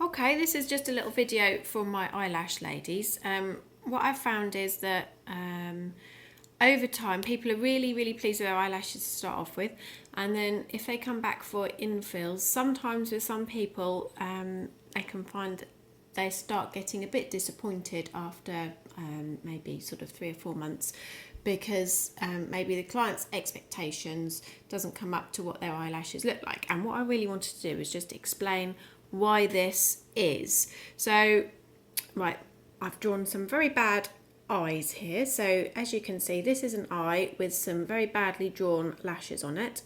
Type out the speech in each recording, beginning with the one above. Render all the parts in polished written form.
Okay, this is just a little video for my eyelash ladies. What I've found is that over time, people are really pleased with their eyelashes to start off with, and then if they come back for infills, sometimes with some people, they can find that they start getting a bit disappointed after maybe sort of 3 or 4 months, because maybe the client's expectations doesn't come up to what their eyelashes look like. And what I really wanted to do is just explain why this is. So, right, I've drawn some very bad eyes here. So as you can see, this is an eye with some very badly drawn lashes on it.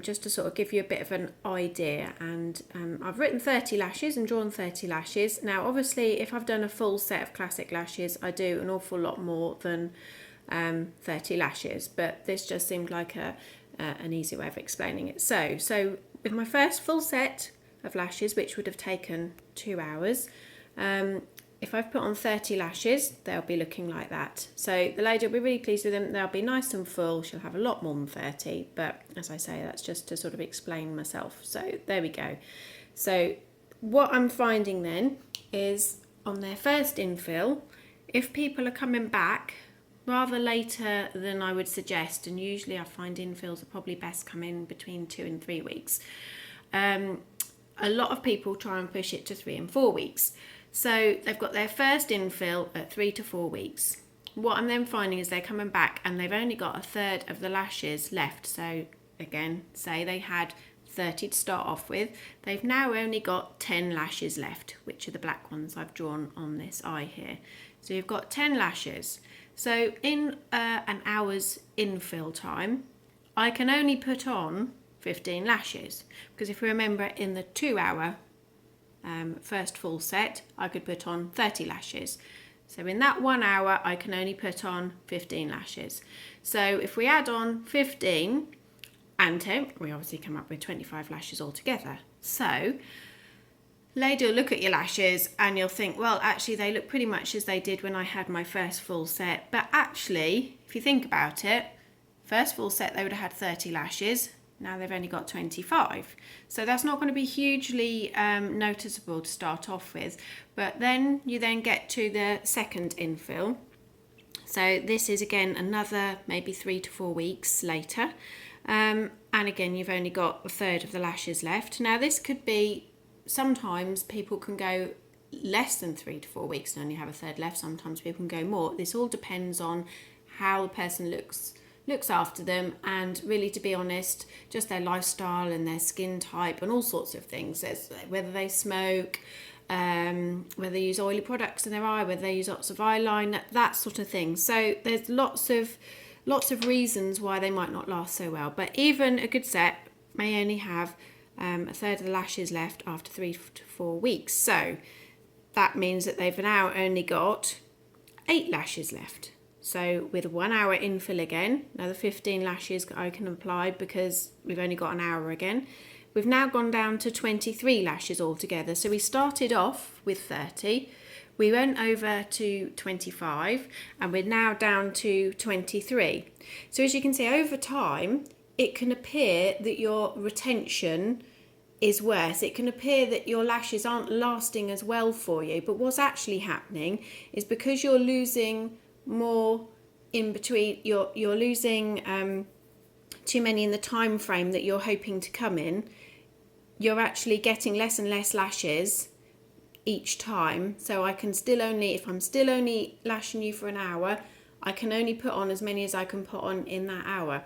Just to sort of give you a bit of an idea, and I've written 30 lashes and drawn 30 lashes. Now obviously if I've done a full set of classic lashes, I do an awful lot more than 30 lashes, but this just seemed like an easy way of explaining it. So with my first full set of lashes, which would have taken 2 hours, if I've put on 30 lashes, they'll be looking like that. So the lady will be really pleased with them. They'll be nice and full. She'll have a lot more than 30, but as I say, that's just to sort of explain myself. So there we go. So what I'm finding then is on their first infill, if people are coming back rather later than I would suggest, and usually I find infills are probably best come in between 2 and 3 weeks, a lot of people try and push it to 3 and 4 weeks. So they've got their first infill at 3 to 4 weeks. What I'm then finding is they're coming back and they've only got a third of the lashes left. So again, say they had 30 to start off with, they've now only got 10 lashes left, which are the black ones I've drawn on this eye here. So you've got 10 lashes. So in an hour's infill time, I can only put on 15 lashes, because if we remember, in the 2 hour first full set, I could put on 30 lashes. So in that 1 hour, I can only put on 15 lashes. So if we add on 15 and 10, we obviously come up with 25 lashes altogether. So lady will look at your lashes and you'll think, well, actually they look pretty much as they did when I had my first full set. But actually, if you think about it, first full set they would have had 30 lashes. Now they've only got 25. So that's not going to be hugely noticeable to start off with. But then you then get to the second infill. So this is again another maybe 3 to 4 weeks later. And again, you've only got a third of the lashes left. Now this could be, sometimes people can go less than 3 to 4 weeks and only have a third left. Sometimes people can go more. This all depends on how the person looks after them, and really, to be honest, just their lifestyle and their skin type and all sorts of things. There's whether they smoke, whether they use oily products in their eye, whether they use lots of eyeliner, that sort of thing. So there's lots of reasons why they might not last so well. But even a good set may only have a third of the lashes left after 3 to 4 weeks. So that means that they've now only got 8 lashes left. So with 1 hour infill again, another 15 lashes I can apply because we've only got an hour again. We've now gone down to 23 lashes altogether. So we started off with 30, we went over to 25, and we're now down to 23. So as you can see, over time, it can appear that your retention is worse. It can appear that your lashes aren't lasting as well for you. But what's actually happening is, because you're losing more in between, you're losing too many in the time frame that you're hoping to come in, you're actually getting less and less lashes each time. So I can still only, if I'm still only lashing you for an hour, I can only put on as many as I can put on in that hour.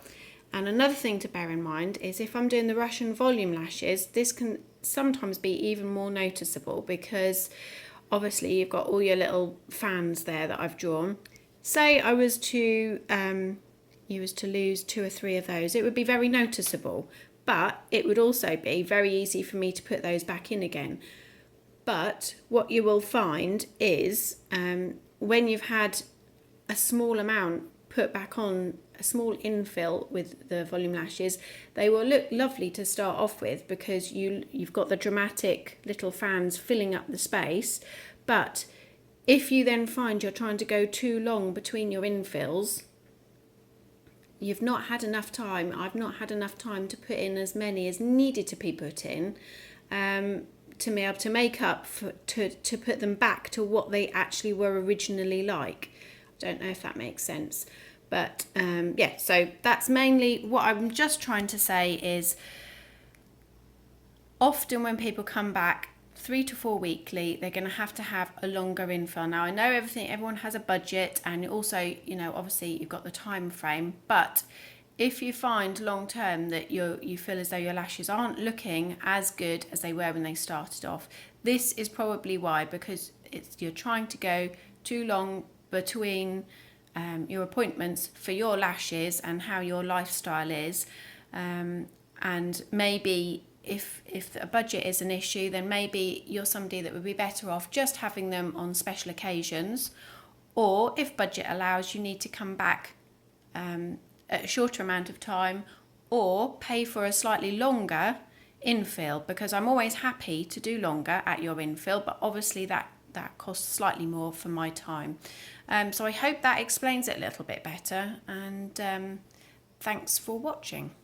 And another thing to bear in mind is, if I'm doing the Russian volume lashes, this can sometimes be even more noticeable, because obviously you've got all your little fans there that I've drawn. Say I was to lose 2 or 3 of those, it would be very noticeable, but it would also be very easy for me to put those back in again. But what you will find is, when you've had a small amount put back on, a small infill with the volume lashes, they will look lovely to start off with, because you've got the dramatic little fans filling up the space. But if you then find you're trying to go too long between your infills, you've not had enough time, I've not had enough time to put in as many as needed to be put in, to be able to make up for, to put them back to what they actually were originally like. I don't know if that makes sense, but yeah, so that's mainly what I'm just trying to say is often when people come back 3 to 4 weekly, they're going to have a longer infill. Now I know everyone has a budget, and also, you know, obviously you've got the time frame, but if you find long term that you feel as though your lashes aren't looking as good as they were when they started off, this is probably why, because you're trying to go too long between your appointments for your lashes and how your lifestyle is, and maybe if a budget is an issue, then maybe you're somebody that would be better off just having them on special occasions, or if budget allows, you need to come back at a shorter amount of time, or pay for a slightly longer infill, because I'm always happy to do longer at your infill, but obviously that costs slightly more for my time. So I hope that explains it a little bit better, and thanks for watching.